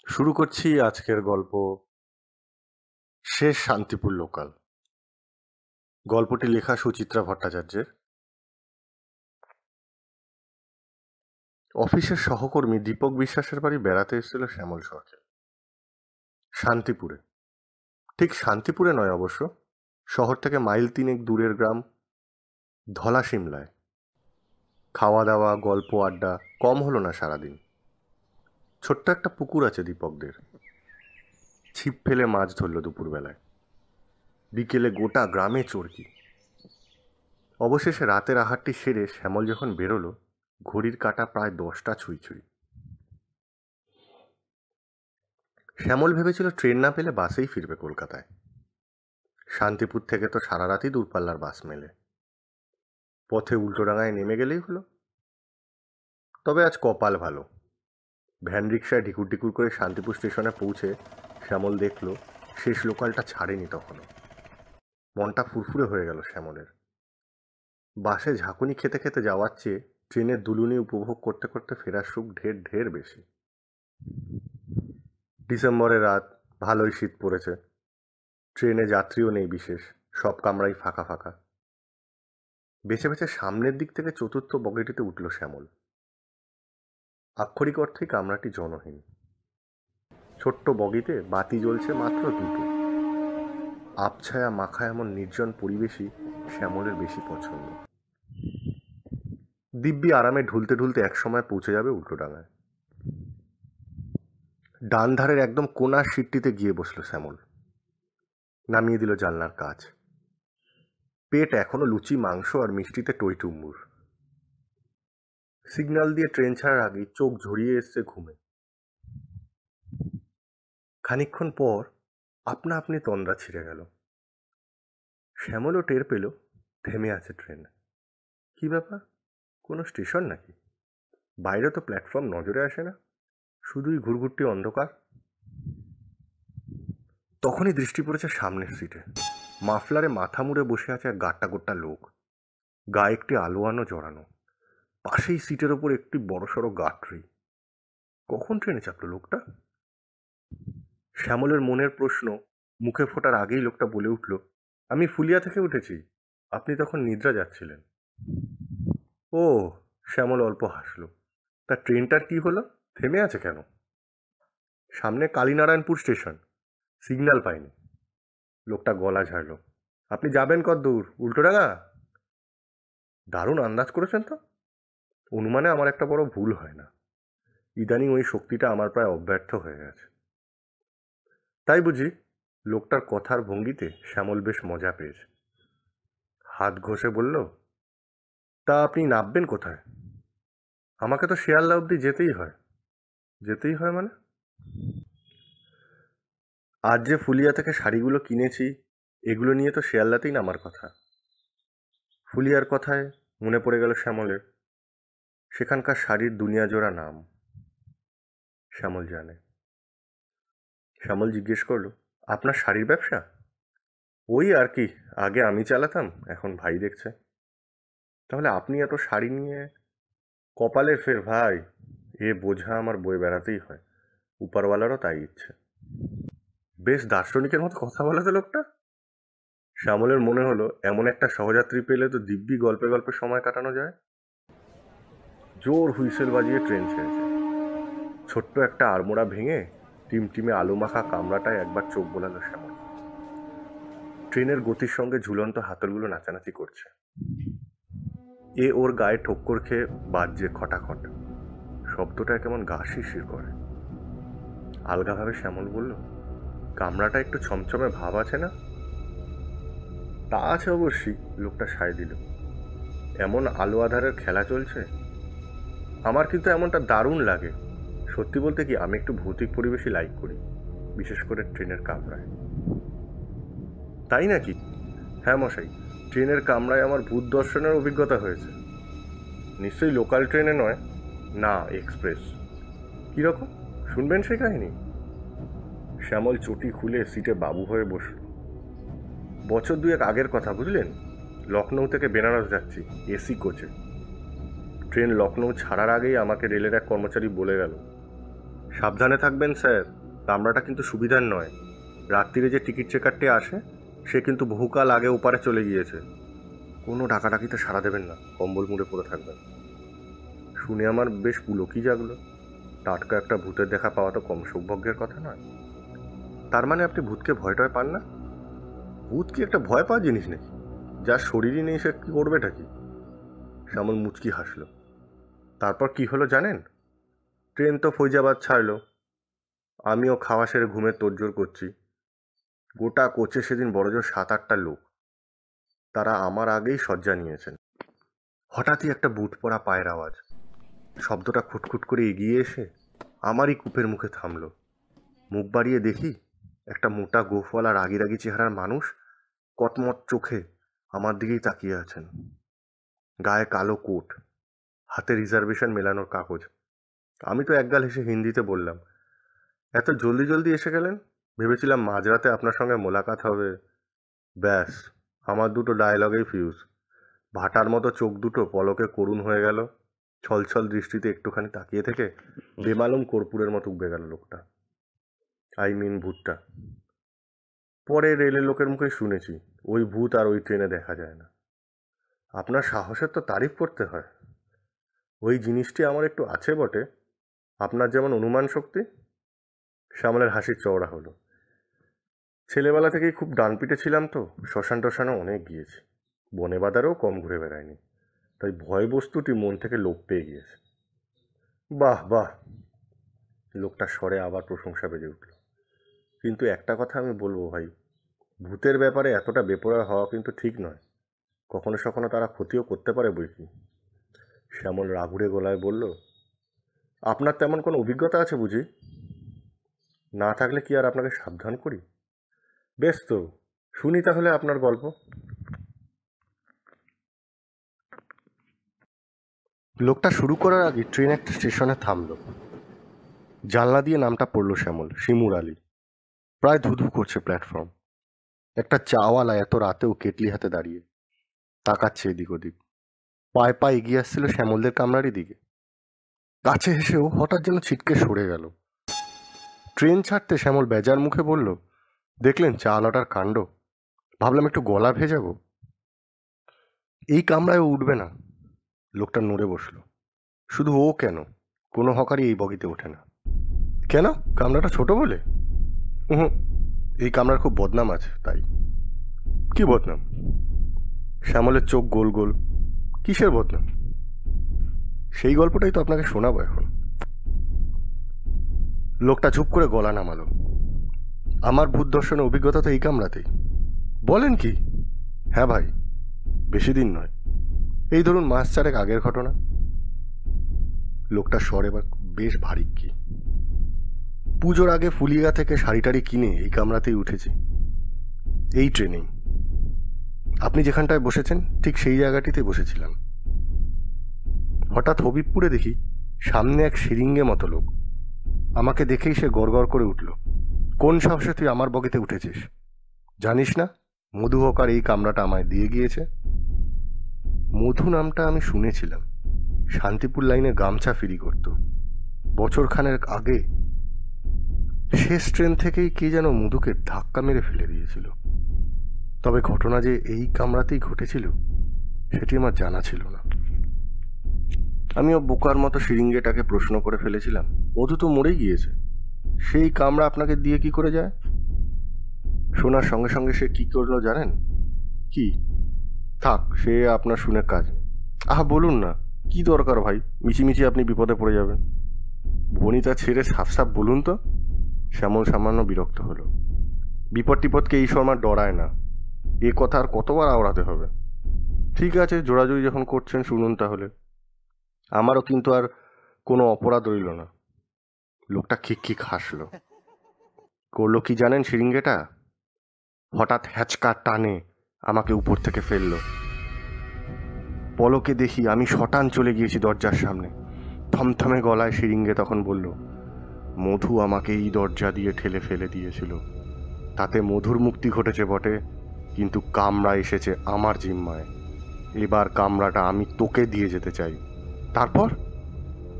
শুরু করছি আজকের গল্প শেষ শান্তিপুর লোকাল। গল্পটি লেখা সুচিত্রা ভট্টাচার্যের। অফিসের সহকর্মী দীপক বিশ্বাসের বাড়ি বেড়াতে এসেছিল শ্যামল সরকার। শান্তিপুরে, ঠিক শান্তিপুরে নয় অবশ্য, শহর থেকে মাইল 3 দূরের গ্রাম ধলা সিমলায়। খাওয়া দাওয়া, গল্প, আড্ডা কম হলো না সারাদিন। ছোট্ট একটা পুকুর আছে দীপকদের। ছিপ ফেলে মাছ ধরল দুপুরবেলায়। বিকেলে গোটা গ্রামে চরকি। অবশেষে রাতের আহারটি সেরে শ্যামল যখন বেরোলো, ঘড়ির কাঁটা প্রায় 10টা ছুঁই ছুঁই। শ্যামল ভেবেছিল ট্রেন না পেলে বাসেই ফিরবে কলকাতায়। শান্তিপুর থেকে তো সারা রাতই দূরপাল্লার বাস মেলে। পথে উল্টোডাঙায় নেমে গেলেই হলো। তবে আজ কপাল ভালো। ভ্যান রিক্সায় ঢিকুর ঢিকুর করে শান্তিপুর স্টেশনে পৌঁছে শ্যামল দেখল শেষ লোকালটা ছাড়েনি তখনও। মনটা ফুরফুরে হয়ে গেল শ্যামলের। বাসে ঝাঁকুনি খেতে খেতে যাওয়ার চেয়ে ট্রেনের দুলুনি উপভোগ করতে করতে ফেরার সুখ ঢের ঢের বেশি। ডিসেম্বরের রাত, ভালোই শীত পড়েছে। ট্রেনে যাত্রীও নেই বিশেষ, সব কামরাই ফাঁকা ফাঁকা। বেছে বেছে সামনের দিক থেকে চতুর্থ বগিটিতে উঠল শ্যামল। আক্ষরিক অর্থেই কামরাটি জনহীন। ছোট্ট বগিতে বাতি জ্বলছে মাত্র 2টো। আবছায়া মাখা এমন নির্জন পরিবেশই শ্যামলের বেশি পছন্দ। দিব্যি আরামে ঢুলতে ঢুলতে একসময় পৌঁছে যাবে উল্টোডাঙায়। ডান ধারের একদম কোণার সিটটিতে গিয়ে বসল শ্যামল। নামিয়ে দিল জানলার কাচ। পেট এখনো লুচি, মাংস আর মিষ্টিতে টইটুম্বুর। সিগন্যাল দিয়ে ট্রেন ছাড়ার আগেই চোখ ঝরিয়ে এসছে ঘুমে। খানিকক্ষণ পর আপনা আপনি তন্দ্রা ছিঁড়ে গেল। শ্যামলও টের পেল থেমে আছে ট্রেন। কি ব্যাপার, কোনো স্টেশন নাকি? বাইরে তো প্ল্যাটফর্ম নজরে আসে না, শুধুই ঘুরঘুরটি অন্ধকার। তখনই দৃষ্টি পড়েছে সামনের সিটে। মাফলারে মাথা মুড়ে বসে আছে এক গাট্টা গোট্টা লোক। গায়ে একটি আলোয়ানো জড়ানো। পাশেই সিটের ওপর একটি বড়সড় গাটরি। কখন ট্রেনে চাপল লোকটা? শ্যামলের মনের প্রশ্ন মুখে ফোটার আগেই লোকটা বলে উঠল, আমি ফুলিয়া থেকে উঠেছি, আপনি তখন নিদ্রা যাচ্ছিলেন। ও, শ্যামল অল্প হাসল। তা ট্রেনটার কি হলো, থেমে আছে কেন? সামনে কালীনারায়ণপুর স্টেশন, সিগন্যাল পাইনি। লোকটা গলা ঝাড়ল, আপনি যাবেন কতদূর? উল্টোডাঙা? দারুণ আন্দাজ করেছেন তো। অনুমানে আমার একটা বড় ভুল হয় না। ইদানিং ওই শক্তিটা আমার প্রায় অব্যর্থ হয়ে গেছে। তাই বুঝি? লোকটার কথার ভঙ্গিতে শ্যামল বেশ মজা পেয়েছে। হাত ঘষে বলল, তা আপনি নামবেন কোথায়? আমাকে তো শিয়ালদা অবধি যেতেই হয়। যেতেই হয় মানে? আজ যে ফুলিয়া থেকে শাড়িগুলো কিনেছি, এগুলো নিয়ে তো শিয়ালদাতেই নামার কথা। ফুলিয়ার কথায় মনে পড়ে গেল শ্যামলের। সেখানকার শাড়ির দুনিয়াজোড়া নাম। শ্যামল জানে। শ্যামল জিজ্ঞেস করল, আপনার শাড়ির ব্যবসা? ওই আর কি, আগে আমি চালাতাম, এখন ভাই দেখছে। তাহলে আপনি এত শাড়ি নিয়ে? কপালের ফের ভাই, এ বোঝা আমার বয়ে বেড়াতেই হয়। উপরওয়ালারও তাই ইচ্ছে। বেশ দার্শনিকের মতো কথা বলে তো লোকটা। শ্যামলের মনে হলো এমন একটা সহযাত্রী পেলে তো দিব্যি গল্পে গল্পে সময় কাটানো যায়। জোর হুইসেল বাজিয়ে ট্রেন ছেড়েছে। ছোট্ট একটা আড়মোড়া ভেঙে টিমটিমে আলু মাখা কামরাটায় একবার চোখ বোলালো শ্যামল। ট্রেনের গতির সঙ্গে ঝুলন্ত হাতলগুলো নাচানাচি করছে। এ ওর গায়ে ঠক্কর খেয়ে বাজছে খটাখট। শব্দটা কেমন গা শিরশির করে। আলগাভাবে শ্যামল বলল, কামরাটা একটু ছমছমে ভাব আছে না? তা আছে অবশ্যই, লোকটা সায় দিল। এমন আলো আধারের খেলা চলছে। আমার কিন্তু এমনটা দারুণ লাগে। সত্যি বলতে কি, আমি একটু ভৌতিক পরিবেশই লাইক করি, বিশেষ করে ট্রেনের কামরায়। তাই নাকি? হ্যাঁ মশাই, ট্রেনের কামরায় আমার ভূত দর্শনের অভিজ্ঞতা হয়েছে। নিশ্চয়ই লোকাল ট্রেনে নয়? না, এক্সপ্রেস। কীরকম, শুনবেন সে কাহিনী? শ্যামল চটি খুলে সিটে বাবু হয়ে বসল। বছর 2 আগের কথা, বুঝলেন। লখনৌ থেকে বেনারস যাচ্ছি, এসি কোচে। ট্রেন লখনৌ ছাড়ার আগেই আমাকে রেলের এক কর্মচারী বলে গেল, সাবধানে থাকবেন স্যার, কামরাটা কিন্তু সুবিধার নয়। রাত্রিরে যে টিকিট চেকারটি আসে সে কিন্তু বহুকাল আগে ওপারে চলে গিয়েছে। কোনো ডাকাডাকিতে সাড়া দেবেন না, কম্বল মুড়ে পড়ে থাকবেন। শুনে আমার বেশ পুলকি জাগলো। টাটকা একটা ভূতের দেখা পাওয়া তো কম সৌভাগ্যের কথা নয়। তার মানে আপনি ভূতকে ভয় টয় পান না? ভূত কি একটা ভয় পাওয়া জিনিস নাকি? যার শরীরই নেই সে কি করবেটা কি? শ্যামল মুচকি হাসল। তারপর কি হলো জানেন? ট্রেন তো ফৈজাবাদ ছাড়লো। আমিও খাওয়া সেরে ঘুমের তোড়জোড় করছি। গোটা কোচে সেদিন বড়জোর 7-8টা লোক। তারা আমার আগেই শয্যা নিয়েছেন। হঠাৎই একটা বুট পরা পায়ের আওয়াজ। শব্দটা খুটখুট করে এগিয়ে এসে আমারই কূপের মুখে থামল। মুখ বাড়িয়ে দেখি একটা মোটা গোফওয়ালা রাগি রাগি চেহারার মানুষ কটমট চোখে আমার দিকেই তাকিয়ে আছেন। গায়ে কালো কোট, হাতে রিজার্ভেশন মেলানোর কাগজ। আমি তো একগাল হেসে হিন্দিতে বললাম, এত জলদি জলদি এসে গেলেন? ভেবেছিলাম মাঝরাতে আপনার সঙ্গে মোলাকাত হবে। ব্যাস, আমার দুটো ডায়লগেই ফিউজ। ভাটার মতো চোখ দুটো পলকে করুণ হয়ে গেল। ছলছল দৃষ্টিতে একটুখানি তাকিয়ে থেকে বেমালুম কর্পূরের মতো উবে গেল লোকটা, ভূতটা। পরে রেলের লোকের মুখে শুনেছি ওই ভূত আর ওই ট্রেনে দেখা যায় না। আপনার সাহসের তো তারিফ করতে হয়। ওই জিনিসটি আমার একটু আছে বটে, আপনার যেমন অনুমান শক্তি। শ্যামলের হাসির চওড়া হলো। ছেলেবেলা থেকেই খুব ডানপিটে ছিলাম তো, শ্মশান টশানও অনেক গিয়েছি, বনে বাদারেও কম ঘুরে বেড়ায়নি, তাই ভয় বস্তুটি মন থেকে লোপ পেয়ে গিয়েছে। বাহ বাহ, লোকটা স্বরে আবার প্রশংসা বেজে উঠল। কিন্তু একটা কথা আমি বলবো ভাই, ভূতের ব্যাপারে এতটা বেপরোয়া হওয়া কিন্তু ঠিক নয়। কখনো সখনো তারা ক্ষতিও করতে পারে বই কি। শ্যামল রাগুড়ে গলায় বলল, আপনার তেমন কোনো অভিজ্ঞতা আছে বুঝি? না থাকলে কি আর আপনাকে সাবধান করি? বেশ তো, শুনি তাহলে আপনার গল্প। লোকটা শুরু করার আগে ট্রেন একটা স্টেশনে থামল। জানলা দিয়ে নামটা পড়ল শ্যামল, শিমুর আলী। প্রায় ধুধু করছে প্ল্যাটফর্ম। একটা চাওয়ালা এত রাতেও কেটলি হাতে দাঁড়িয়ে তাকাচ্ছে এদিক ওদিক। পায়ে পায়ে এগিয়ে আসছিল শ্যামলদের কামরারই দিকে। কাছে এসেও হঠাৎ যেন ছিটকে সরে গেল। ট্রেন ছাড়তে শ্যামল বেজার মুখে বলল, দেখলেন চাওয়ালাটার কাণ্ড? ভাবলাম একটু গলা ভেজাবো। এই কামরায় ও উঠবে না। লোকটা নড়ে বসলো। শুধু ও কেন, কোনো হকারই এই বগিতে ওঠে না। কেন? কামরাটা ছোট বলে? হুম, এই কামরার খুব বদনাম আছে তাই। কি বদনাম? শ্যামলের চোখ গোল গোল। কিসের বদনাম? সেই গল্পটাই তো আপনাকে শোনাবো এখন। লোকটা চুপ করে গলা নামালো। আমার ভূত দর্শনের অভিজ্ঞতা তো এই কামরাতেই। বলেন কি? হ্যাঁ ভাই, বেশি দিন নয়, এই ধরুন মাস 4 আগের ঘটনা। লোকটা স্বর এবার বেশ ভারী। কি পুজোর আগে ফুলিয়া থেকে শাড়ি টাড়ি কিনে এই কামরাতেই উঠেছি, এই ট্রেনেই। আপনি যেখানটায় বসেছেন ঠিক সেই জায়গাটিতে বসেছিলাম। হঠাৎ হবিবপুরে দেখি সামনে এক শিরিঙ্গে মতো লোক। আমাকে দেখেই সে গড়গড় করে উঠল, কোন সাহসে তুই আমার বগিতে উঠেছিস? জানিস না মধু হকার এই কামরাটা আমায় দিয়ে গিয়েছে? মধু নামটা আমি শুনেছিলাম, শান্তিপুর লাইনে গামছা ফিরি করত বছরখানেক আগে। শেষ ট্রেন থেকেই কে যেন মধুকে ধাক্কা মেরে ফেলে দিয়েছিল। তবে ঘটনা যে এই কামরাতেই ঘটেছিল সেটি আমার জানা ছিল না। আমিও বোকার মতো শিরিঙ্গেটাকে প্রশ্ন করে ফেলেছিলাম, মধু তো মরেই গিয়েছে, সেই কামরা আপনাকে দিয়ে কি করে যায়? শোনার সঙ্গে সঙ্গে সে কি করলো জানেন? কি? থাক, সে আপনার শুনে কাজ নেই। আহা বলুন না, কি দরকার ভাই, মিছিমিছি আপনি বিপদে পড়ে যাবেন। ভনিতা ছেড়ে সাফ সাফ বলুন তো। শ্যামল সামান্য বিরক্ত হলো। বিপদ টিপদকে এই শর্মা ডরায় না, এ কথা আর কতবার আওড়াতে হবে? ঠিক আছে, জোড়াজুড়ি যখন করছেন শুনুন তাহলে। আমারও কিন্তু আর কোনো অপরাধ রইল না। লোকটা খিক হাসলো। করলো কি জানেন শিরিঙ্গেটা? হঠাৎ হ্যাচকা টানে আমাকে উপর থেকে ফেললো। পলকে দেখি আমি শটান চলে গিয়েছি দরজার সামনে। থমথমে গলায় শিরিঙ্গে তখন বলল, মধু আমাকে এই দরজা দিয়ে ঠেলে ফেলে দিয়েছিল। তাতে মধুর মুক্তি ঘটেছে বটে, কিন্তু কামরা এসেছে আমার জিম্মায়। এবার কামরাটা আমি তোকে দিয়ে যেতে চাই।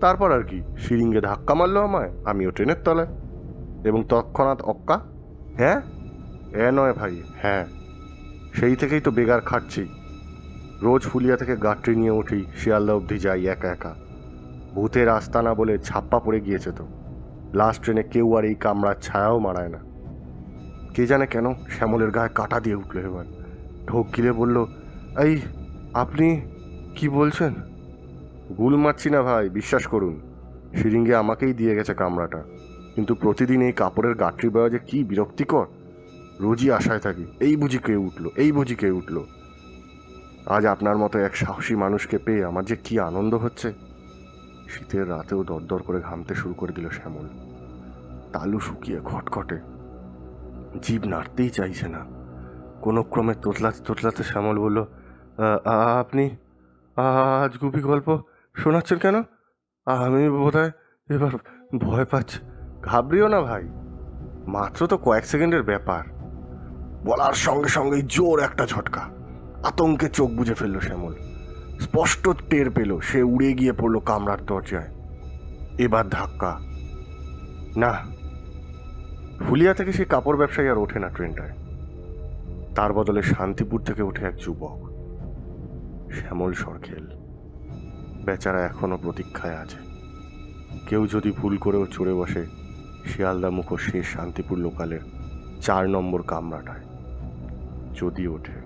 তারপর আর কি, শিরিঙ্গে ধাক্কা মারলো আমায়, আমিও ট্রেনের তলায়। এবং তৎক্ষণাৎ অক্কা। হ্যাঁ, নয় ভাই, হ্যাঁ। সেই থেকেই তো বেগার খাটছি। রোজ ফুলিয়া থেকে গাট্রি নিয়ে উঠি, শিয়ালদা অবধি যাই একা একা। ভূতের আস্তানা বলে ছাপ্পা পড়ে গিয়েছে তো। লাস্ট ট্রেনে কেউ আর এই কামড়ার ছায়াও মারায় না। কে জানে কেন শ্যামলের গায়ে কাটা দিয়ে উঠলো এবার। ঢোক গিলে বলল, এই আপনি কি বলছেন? গুল মারছি না ভাই, বিশ্বাস করুন। সিরিঙ্গে আমাকেই দিয়ে গেছে কামড়াটা। কিন্তু প্রতিদিন এই কাপড়ের গাঁটরি বয়া যে কি বিরক্তিকর। রোজই আশায় থাকি, এই বুঝি কে উঠলো, এই বুঝি কে উঠলো। আজ আপনার মতো এক সাহসী মানুষকে পেয়ে আমার যে কি আনন্দ হচ্ছে। শীতের রাতেও দরদর করে ঘামতে শুরু করে দিল শ্যামল। তালু শুকিয়ে খটখটে, জিভ নাড়তেই চাইছে না। কোনো ক্রমে তোতলাতে তোতলাতে শ্যামল বলল, আপনি আজ গুপি গল্প শোনাচ্ছেন কেন? আমি বোধহয় এবার ভয় পাচ্ছি। ঘাবড়িও না ভাই, মাত্র তো কয়েক সেকেন্ডের ব্যাপার। বলার সঙ্গে সঙ্গেই জোর একটা ঝটকা। আতঙ্কে চোখ বুজে ফেললো শ্যামল। স্পষ্ট টের পেল সে উড়ে গিয়ে পড়লো কামরার দরজায়। এবার ধাক্কা। না, ফুলিয়া থেকে সে কাপড় ব্যবসায়ী আর ওঠে না ট্রেনটায়। তার বদলে শান্তিপুর থেকে ওঠে এক যুবক, শ্যামল সরখেল। বেচারা এখনো প্রতীক্ষায় আছে। কেউ যদি ভুল করেও চড়ে বসে শিয়ালদা মুখো শেষ শান্তিপুর লোকালের 4 নম্বর কামরাটায়, যদি ওঠে।